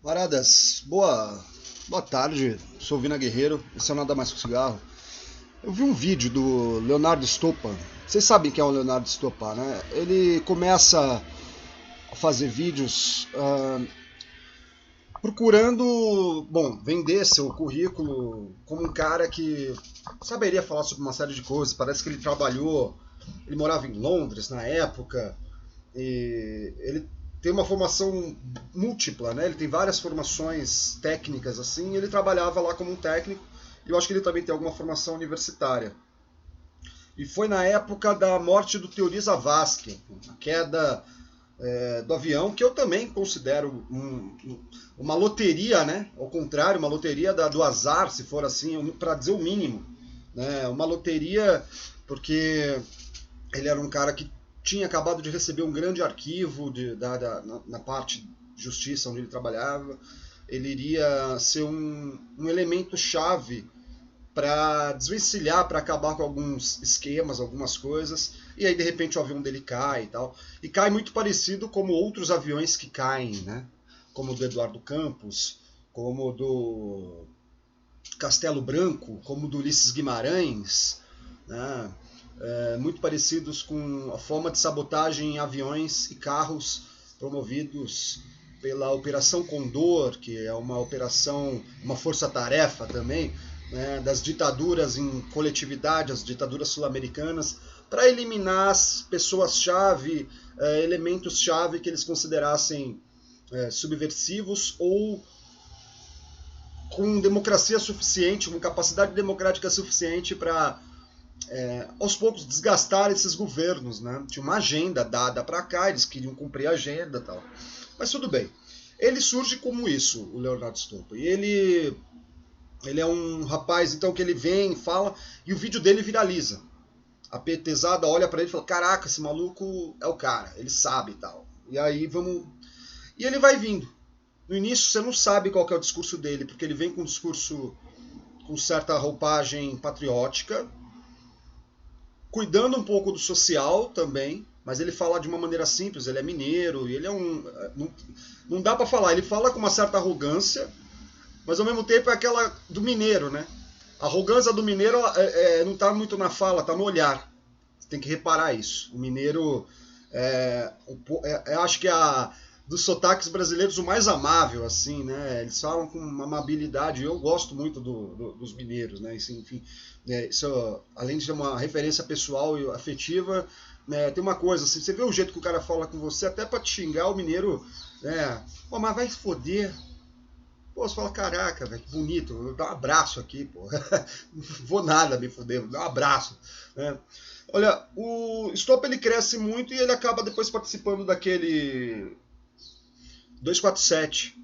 Paradas, boa tarde, sou Vina Guerreiro, esse é o Nada Mais Que Cigarro. Eu vi um vídeo do Leonardo Stoppa, vocês sabem quem é o Leonardo Stoppa, né? Ele começa a fazer vídeos procurando, bom, vender seu currículo como um cara que saberia falar sobre uma série de coisas. Parece que ele trabalhou, ele morava em Londres na época, e ele tem uma formação múltipla, né? Ele tem várias formações técnicas assim, e ele trabalhava lá como um técnico, e eu acho que ele também tem alguma formação universitária. E foi na época da morte do Teori Zavascki, a queda do avião, que eu também considero uma loteria, né? Ao contrário, uma loteria do azar, se for assim, para dizer o mínimo. Né? Uma loteria porque ele era um cara que tinha acabado de receber um grande arquivo na parte de justiça onde ele trabalhava. Ele iria ser um elemento chave para desvencilhar, para acabar com alguns esquemas, algumas coisas, e aí de repente o avião dele cai e tal. E cai muito parecido como outros aviões que caem, né? Como o do Eduardo Campos, como o do Castelo Branco, como o do Ulisses Guimarães, né? Muito parecidos com a forma de sabotagem em aviões e carros promovidos pela Operação Condor, que é uma operação, uma força-tarefa também, né, das ditaduras em coletividade, as ditaduras sul-americanas, para eliminar as pessoas-chave, elementos-chave que eles considerassem subversivos ou com democracia suficiente, com capacidade democrática suficiente para aos poucos desgastar esses governos, né? Tinha uma agenda dada para cá, eles queriam cumprir a agenda e tal. Mas tudo bem. Ele surge como isso, o Leonardo Stoppa. E ele é um rapaz, então, que ele vem, fala, e o vídeo dele viraliza. A petezada olha para ele e fala, caraca, esse maluco é o cara, ele sabe e tal. E aí vamos... E ele vai vindo. No início você não sabe qual que é o discurso dele, porque ele vem com um discurso com certa roupagem patriótica, cuidando um pouco do social também, mas ele fala de uma maneira simples, ele é mineiro, e ele é um... Não dá para falar, ele fala com uma certa arrogância, mas ao mesmo tempo é aquela do mineiro, né? A arrogância do mineiro não está muito na fala, está no olhar. Você tem que reparar isso. O mineiro, acho que é dos sotaques brasileiros o mais amável, assim, né? Eles falam com uma amabilidade. Eu gosto muito dos mineiros, né? Isso, enfim, isso, além de ter uma referência pessoal e afetiva, né, tem uma coisa, assim, você vê o jeito que o cara fala com você, até para te xingar, o mineiro, né? Pô, mas vai se foder. Pô, você fala, caraca, velho, que bonito, dá um abraço aqui, pô. Não vou nada me foder, dá um abraço. Né? Olha, o Stop ele cresce muito e ele acaba depois participando daquele 247,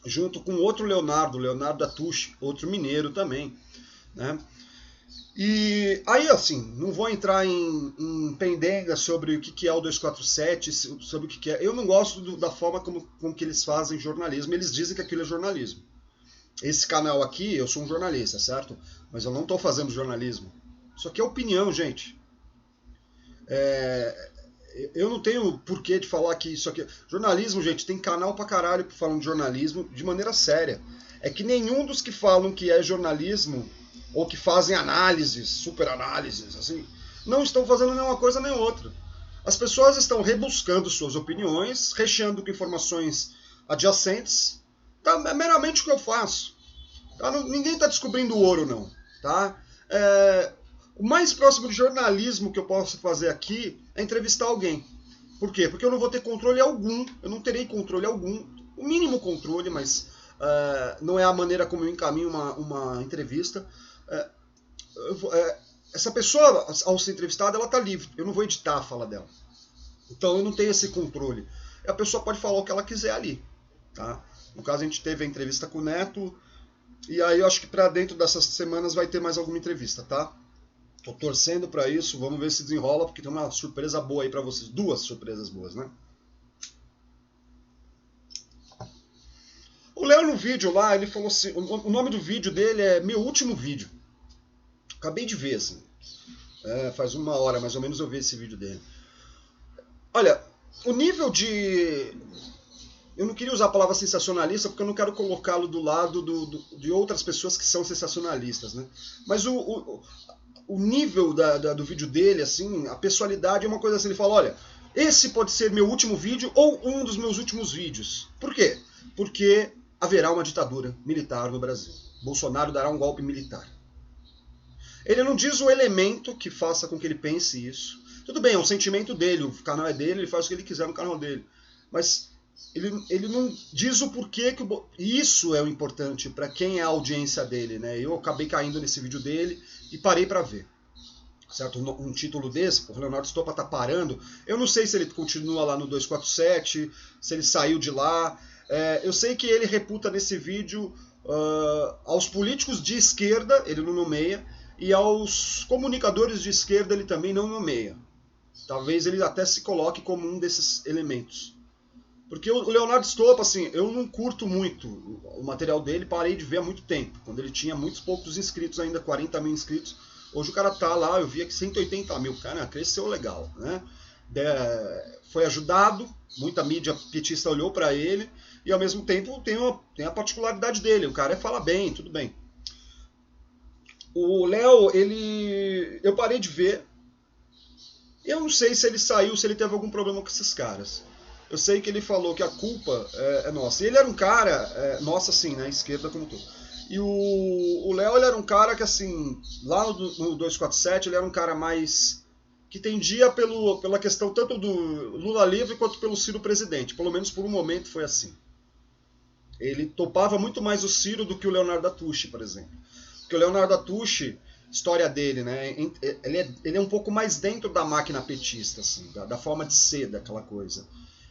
junto com outro Leonardo Atushi, outro mineiro também. Né? E aí, assim, não vou entrar em pendenga sobre o que é o 247, sobre o que é. Eu não gosto da forma como que eles fazem jornalismo. Eles dizem que aquilo é jornalismo. Esse canal aqui, eu sou um jornalista, certo? Mas eu não estou fazendo jornalismo. Isso aqui é opinião, gente. Eu não tenho porquê de falar que isso aqui... Jornalismo, gente, tem canal pra caralho falando de jornalismo de maneira séria. É que nenhum dos que falam que é jornalismo ou que fazem análises, super análises, assim, não estão fazendo nenhuma coisa nem outra. As pessoas estão rebuscando suas opiniões, recheando com informações adjacentes. Tá, é meramente o que eu faço. Tá? Ninguém está descobrindo o ouro, não. Tá? O mais próximo de jornalismo que eu posso fazer aqui é entrevistar alguém. Por quê? Porque eu não vou ter controle algum, eu não terei controle algum, o mínimo controle, mas não é a maneira como eu encaminho uma entrevista. Essa pessoa, ao ser entrevistada, ela está livre, eu não vou editar a fala dela. Então eu não tenho esse controle. A pessoa pode falar o que ela quiser ali. Tá? No caso, a gente teve a entrevista com o Neto, e aí eu acho que para dentro dessas semanas vai ter mais alguma entrevista, tá? Tô torcendo para isso, vamos ver se desenrola, porque tem uma surpresa boa aí para vocês. Duas surpresas boas, né? O Léo no vídeo lá, ele falou assim, o nome do vídeo dele é Meu Último Vídeo. Acabei de ver, assim. Faz uma hora mais ou menos eu vi esse vídeo dele. Olha, o nível de eu não queria usar a palavra sensacionalista porque eu não quero colocá-lo do lado de outras pessoas que são sensacionalistas, né? Mas o nível do vídeo dele, assim, a pessoalidade é uma coisa assim, ele fala, olha, esse pode ser meu último vídeo ou um dos meus últimos vídeos. Por quê? Porque haverá uma ditadura militar no Brasil. Bolsonaro dará um golpe militar. Ele não diz o elemento que faça com que ele pense isso. Tudo bem, é um sentimento dele, o canal é dele, ele faz o que ele quiser no canal dele. Mas ele não diz o porquê que isso é o importante para quem é a audiência dele, né? Eu acabei caindo nesse vídeo dele e parei para ver. Certo? Um título desse, o Leonardo Stoppa tá parando. Eu não sei se ele continua lá no 247, se ele saiu de lá. Eu sei que ele reputa nesse vídeo aos políticos de esquerda, ele não nomeia, e aos comunicadores de esquerda ele também não nomeia. Talvez ele até se coloque como um desses elementos. Porque o Leonardo Stoppa, assim, eu não curto muito o material dele, parei de ver há muito tempo, quando ele tinha muitos poucos inscritos ainda, 40 mil inscritos. Hoje o cara tá lá, eu vi aqui 180 mil, cara, cresceu legal, né? Foi ajudado, muita mídia petista olhou para ele, e ao mesmo tempo tem a particularidade dele, o cara fala bem, tudo bem. O Léo, eu parei de ver, eu não sei se ele saiu, se ele teve algum problema com esses caras. Eu sei que ele falou que a culpa é nossa. E ele era um cara, nossa assim, né, esquerda como tudo. E o Léo, ele era um cara que, assim, lá no 247, ele era um cara mais que tendia pela questão tanto do Lula livre quanto pelo Ciro presidente. Pelo menos por um momento foi assim. Ele topava muito mais o Ciro do que o Leonardo Atushi, por exemplo. Porque o Leonardo Atushi, história dele, né, ele é um pouco mais dentro da máquina petista, assim, da forma de ser daquela coisa.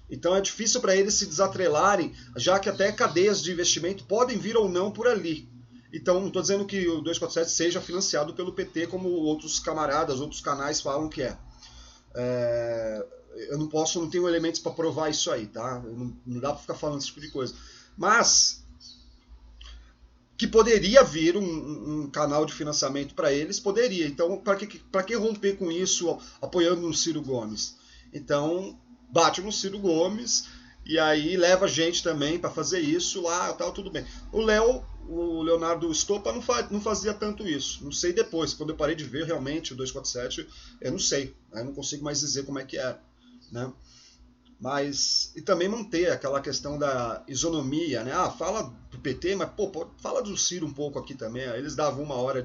Então é difícil para eles se desatrelarem, já que até cadeias de investimento podem vir ou não por ali. Então não estou dizendo que o 247 seja financiado pelo PT, como outros camaradas, outros canais falam que é. Eu não tenho elementos para provar isso aí, tá? Não dá para ficar falando esse tipo de coisa. Mas que poderia vir um canal de financiamento para eles, poderia. Então para que romper com isso apoiando o Ciro Gomes? Então bate no Ciro Gomes e aí leva gente também para fazer isso lá, tal, tudo bem. O Leonardo Stoppa não fazia tanto isso. Não sei depois, quando eu parei de ver realmente o 247, eu não sei, eu não consigo mais dizer como é que era, né? Mas e também manter aquela questão da isonomia, né? Fala do PT, mas fala do Ciro um pouco aqui também. Eles davam 1 hora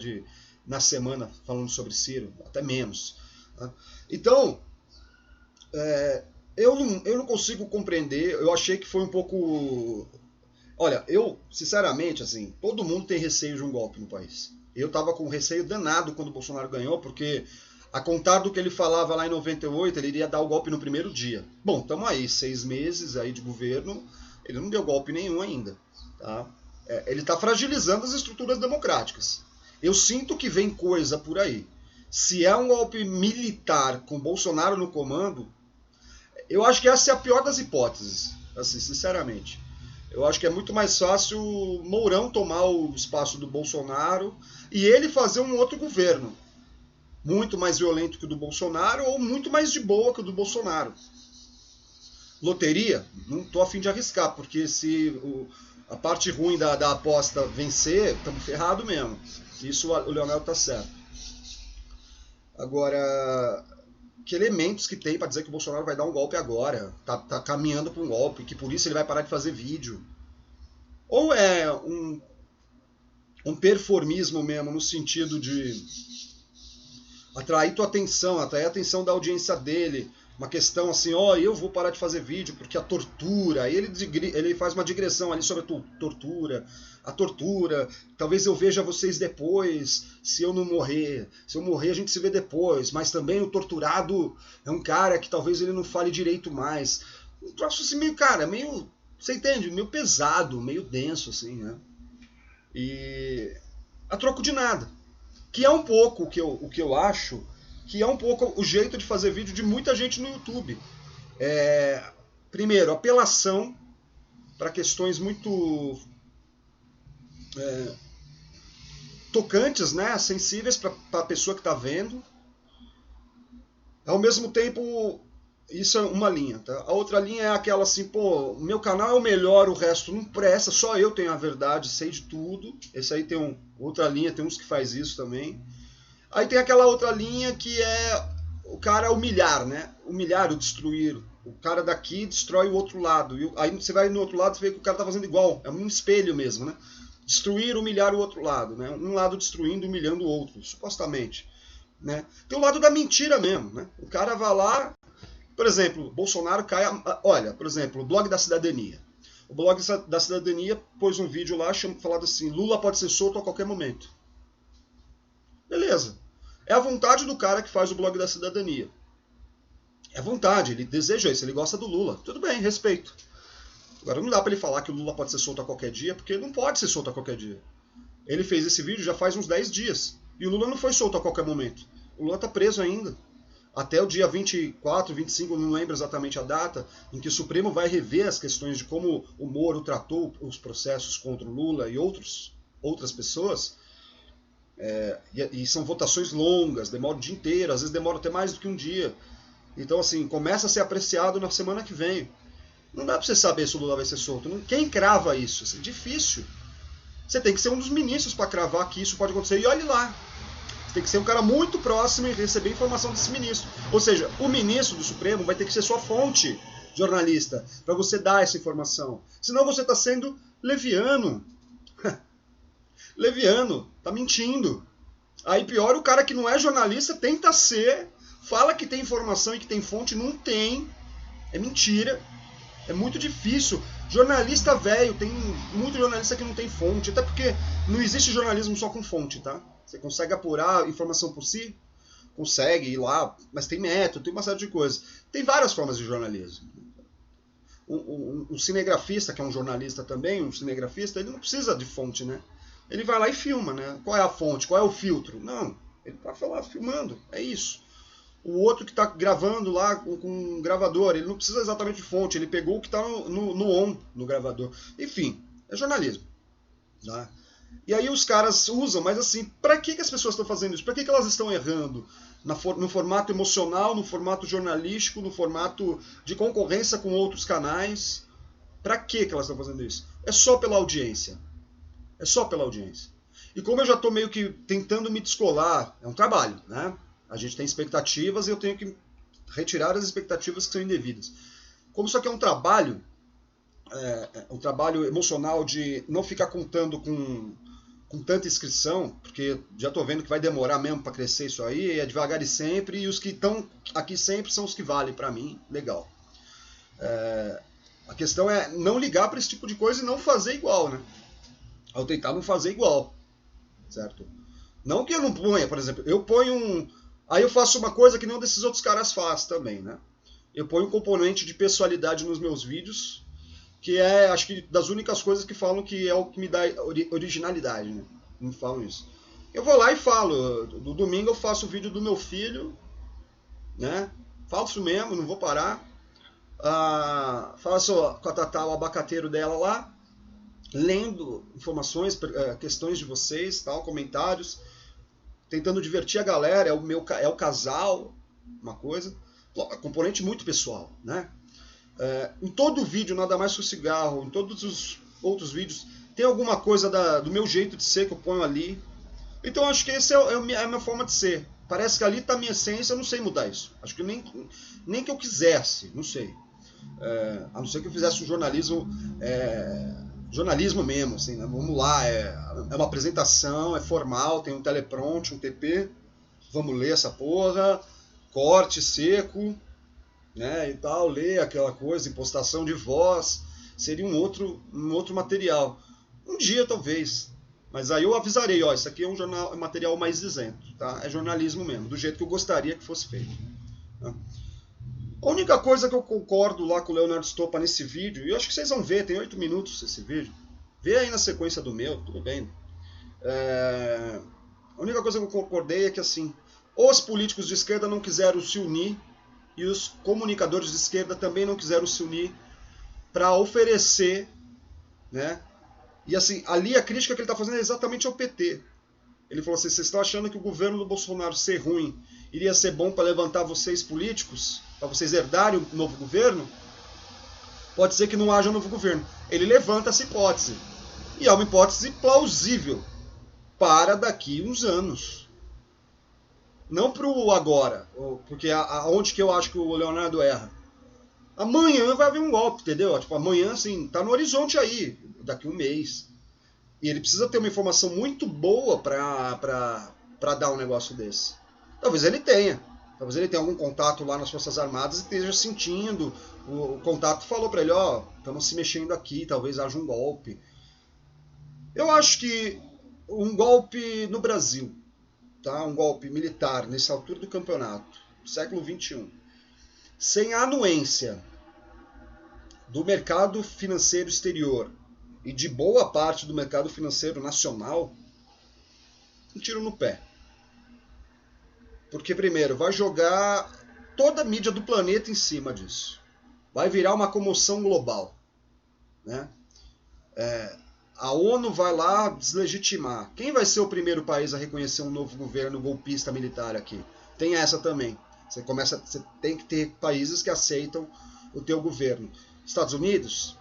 na semana falando sobre Ciro, até menos, né? Então eu não consigo compreender, eu achei que foi um pouco... Olha, eu, sinceramente, assim, todo mundo tem receio de um golpe no país. Eu tava com receio danado quando o Bolsonaro ganhou, porque a contar do que ele falava lá em 98, ele iria dar o golpe no primeiro dia. Bom, estamos aí, 6 meses aí de governo, ele não deu golpe nenhum ainda, tá? Ele está fragilizando as estruturas democráticas. Eu sinto que vem coisa por aí. Se é um golpe militar com Bolsonaro no comando, eu acho que essa é a pior das hipóteses, assim, sinceramente. Eu acho que é muito mais fácil Mourão tomar o espaço do Bolsonaro e ele fazer um outro governo, muito mais violento que o do Bolsonaro ou muito mais de boa que o do Bolsonaro. Loteria? Não estou a fim de arriscar, porque se a parte ruim da aposta vencer, estamos ferrados mesmo. Isso o Leonel está certo. Agora, que elementos que tem para dizer que o Bolsonaro vai dar um golpe agora, tá caminhando para um golpe, que por isso ele vai parar de fazer vídeo? Ou é um performismo mesmo, no sentido de atrair tua atenção, atrair a atenção da audiência dele, uma questão assim, eu vou parar de fazer vídeo porque a tortura, aí ele faz uma digressão ali sobre a tortura, talvez eu veja vocês depois, se eu não morrer, se eu morrer a gente se vê depois, mas também o torturado é um cara que talvez ele não fale direito mais. Um troço assim meio, cara, meio, você entende, meio pesado, meio denso assim, né? E a troco de nada. Que é um pouco o que eu acho, que é um pouco o jeito de fazer vídeo de muita gente no YouTube. Primeiro, apelação para questões muito tocantes, né, sensíveis para a pessoa que está vendo. Ao mesmo tempo, Isso é uma linha, tá? A outra linha é aquela assim, pô, meu canal é o melhor, o resto não presta, só eu tenho a verdade, sei de tudo. Esse aí tem outra linha, tem uns que faz isso também. Aí tem aquela outra linha que é o cara humilhar, né? Humilhar, o destruir. O cara daqui destrói o outro lado. E aí você vai no outro lado e vê que o cara tá fazendo igual. É um espelho mesmo, né? Destruir, humilhar o outro lado, né? Um lado destruindo, humilhando o outro, supostamente. Né? Tem o lado da mentira mesmo, né? O cara vai lá, por exemplo, Bolsonaro cai... Olha, por exemplo, o blog da cidadania. O blog da cidadania pôs um vídeo lá falado assim, Lula pode ser solto a qualquer momento. Beleza. É a vontade do cara que faz o blog da cidadania. É a vontade, ele deseja isso, ele gosta do Lula. Tudo bem, respeito. Agora não dá pra ele falar que o Lula pode ser solto a qualquer dia, porque ele não pode ser solto a qualquer dia. Ele fez esse vídeo já faz uns 10 dias. E o Lula não foi solto a qualquer momento. O Lula tá preso ainda. Até o dia 24, 25, não lembro exatamente a data, em que o Supremo vai rever as questões de como o Moro tratou os processos contra o Lula e outras pessoas. E são votações longas, demora o dia inteiro, às vezes demora até mais do que um dia. Então, assim, começa a ser apreciado na semana que vem. Não dá pra você saber se o Lula vai ser solto. Quem crava isso? Isso é difícil. Você tem que ser um dos ministros para cravar que isso pode acontecer. E olhe lá. Você tem que ser um cara muito próximo e receber informação desse ministro. Ou seja, o ministro do Supremo vai ter que ser sua fonte jornalista para você dar essa informação. Senão você está sendo leviano. Leviano. Tá mentindo. Aí pior, o cara que não é jornalista tenta ser, fala que tem informação e que tem fonte, não tem. É mentira. É muito difícil. Jornalista velho, tem muito jornalista que não tem fonte. Até porque não existe jornalismo só com fonte, tá? Você consegue apurar informação por si? Consegue ir lá, mas tem método, tem uma série de coisas. Tem várias formas de jornalismo. Um cinegrafista, que é um jornalista também, um cinegrafista, ele não precisa de fonte, né? Ele vai lá e filma, né? Qual é a fonte? Qual é o filtro? Não, ele tá lá filmando, é isso. O outro que está gravando lá com um gravador, ele não precisa exatamente de fonte, ele pegou o que está no on, no gravador. Enfim, é jornalismo. Tá? E aí os caras usam, mas assim, para que as pessoas estão fazendo isso? Para que elas estão errando? No formato emocional, no formato jornalístico, no formato de concorrência com outros canais. Para que elas estão fazendo isso? É só pela audiência. É só pela audiência. E como eu já estou meio que tentando me descolar, é um trabalho, né? A gente tem expectativas e eu tenho que retirar as expectativas que são indevidas. Como isso aqui é um trabalho emocional de não ficar contando com tanta inscrição, porque já estou vendo que vai demorar mesmo para crescer isso aí, é devagar e sempre, e os que estão aqui sempre são os que valem para mim, legal. A questão é não ligar para esse tipo de coisa e não fazer igual, né? Ao tentar não fazer igual, certo? Não que eu não ponha, por exemplo, eu ponho aí eu faço uma coisa que nenhum desses outros caras faz também, né? Eu ponho um componente de pessoalidade nos meus vídeos, que é, acho que, das únicas coisas que falam que é o que me dá originalidade, né? Não falam isso. Eu vou lá e falo, no domingo eu faço o vídeo do meu filho, né? Faço mesmo, não vou parar. Faço com a Tatá o abacateiro dela lá, lendo informações, questões de vocês, tal, comentários, tentando divertir a galera, é o casal, uma coisa, componente muito pessoal, né? Em todo vídeo, nada mais que o cigarro, em todos os outros vídeos, tem alguma coisa do meu jeito de ser que eu ponho ali. Então acho que essa é a minha forma de ser. Parece que ali está a minha essência, eu não sei mudar isso. Acho que nem que eu quisesse, não sei. A não ser que eu fizesse um jornalismo mesmo, assim, né? Vamos lá, é uma apresentação, é formal, tem um teleprompter, um TP, vamos ler essa porra, corte seco, né, e tal, ler aquela coisa, impostação de voz, seria um outro material. Um dia, talvez. Mas aí eu avisarei, ó, isso aqui é um material mais isento, tá? É jornalismo mesmo, do jeito que eu gostaria que fosse feito. Tá? A única coisa que eu concordo lá com o Leonardo Stoppa nesse vídeo, e eu acho que vocês vão ver, tem 8 minutos esse vídeo, vê aí na sequência do meu, tudo bem. A única coisa que eu concordei é que, assim, os políticos de esquerda não quiseram se unir e os comunicadores de esquerda também não quiseram se unir para oferecer, né? E assim, ali a crítica que ele está fazendo é exatamente ao PT. Ele falou assim, vocês estão achando que o governo do Bolsonaro ser ruim iria ser bom para levantar vocês políticos? para vocês herdarem o novo governo, pode ser que não haja um novo governo. Ele levanta essa hipótese. E é uma hipótese plausível para daqui uns anos. Não para o agora, porque aonde que eu acho que o Leonardo erra? Amanhã vai haver um golpe, entendeu? Tipo, amanhã, assim, tá no horizonte aí, daqui um mês. E ele precisa ter uma informação muito boa para dar um negócio desse. Talvez ele tenha. Talvez ele tenha algum contato lá nas Forças Armadas e esteja sentindo. O contato falou para ele, ó, estamos se mexendo aqui, talvez haja um golpe. Eu acho que um golpe no Brasil, tá? Um golpe militar nessa altura do campeonato, século XXI, sem a anuência do mercado financeiro exterior e de boa parte do mercado financeiro nacional, um tiro no pé. Porque, primeiro, vai jogar toda a mídia do planeta em cima disso. Vai virar uma comoção global, né? A ONU vai lá deslegitimar. Quem vai ser o primeiro país a reconhecer um novo governo golpista militar aqui? Tem essa também. Você tem que ter países que aceitam o teu governo. Estados Unidos?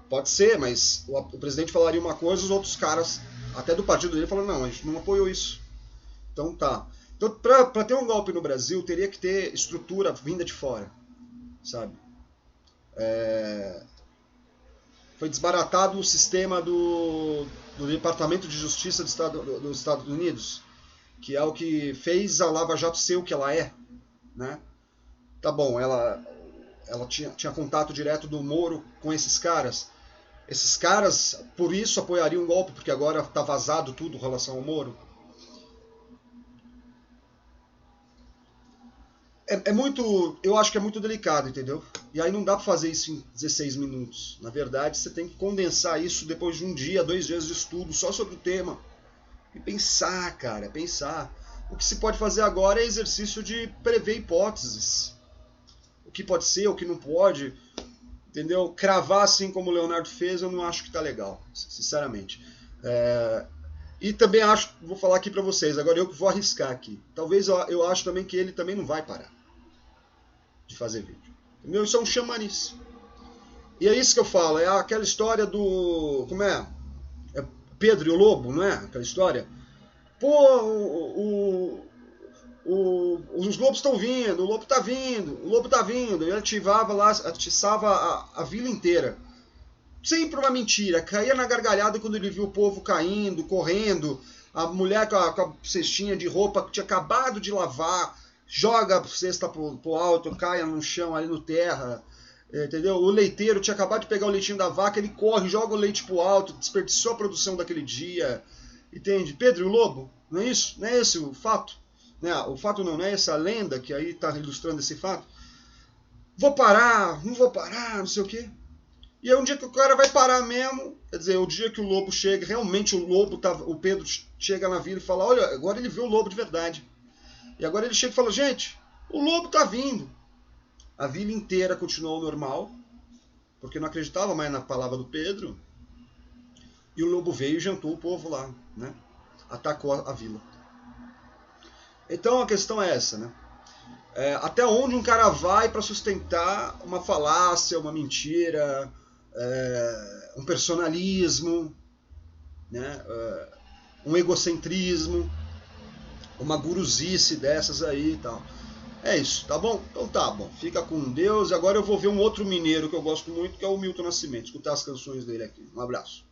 Pode ser, mas o presidente falaria uma coisa, os outros caras, até do partido dele, falaram, não, a gente não apoiou isso. Então tá. Então, para ter um golpe no Brasil, teria que ter estrutura vinda de fora, sabe? Foi desbaratado o sistema do Departamento de Justiça dos Estados Unidos, que é o que fez a Lava Jato ser o que ela é, né? Tá bom, ela tinha contato direto do Moro com esses caras. Esses caras, por isso, apoiariam um golpe, porque agora tá vazado tudo em relação ao Moro. Eu acho que é muito delicado, entendeu? E aí não dá pra fazer isso em 16 minutos. Na verdade, você tem que condensar isso depois de um dia, 2 dias de estudo só sobre o tema. E pensar, cara, pensar. O que se pode fazer agora é exercício de prever hipóteses. O que pode ser, o que não pode, entendeu? Cravar assim como o Leonardo fez, eu não acho que tá legal, sinceramente. E também acho, vou falar aqui pra vocês, agora eu que vou arriscar aqui. Talvez eu acho também que ele também não vai parar de fazer vídeo. Entendeu? Isso é um chamanice. E é isso que eu falo, é aquela história do... Como é? É Pedro e o Lobo, não é? Aquela história. Pô, os lobos estão vindo, o lobo está vindo, o lobo está vindo. E ele ativava lá, atiçava a vila inteira. Sempre uma mentira. Caía na gargalhada quando ele viu o povo caindo, correndo. A mulher com a cestinha de roupa que tinha acabado de lavar, joga a cesta pro alto, cai no chão, ali no terra. Entendeu? O leiteiro tinha acabado de pegar o leitinho da vaca, ele corre, joga o leite pro alto, desperdiçou a produção daquele dia. Entende? Pedro e o Lobo? Não é isso? Não é esse o fato? O fato não é essa lenda que aí está ilustrando esse fato? Vou parar, não vou parar, não sei o quê. E é um dia que o cara vai parar mesmo, quer dizer, o dia que o lobo chega, realmente o Pedro chega na vila e fala, olha, agora ele viu o lobo de verdade. E agora ele chega e fala, gente, o lobo tá vindo. A vila inteira continuou normal, porque não acreditava mais na palavra do Pedro. E o lobo veio e jantou o povo lá, né? Atacou a vila. Então a questão é essa, né? Até onde um cara vai para sustentar uma falácia, uma mentira, um personalismo, né? Um egocentrismo, uma guruzice dessas aí e tal. É isso, tá bom? Então tá bom, fica com Deus. E agora eu vou ver um outro mineiro que eu gosto muito, que é o Milton Nascimento, escutar as canções dele aqui. Um abraço.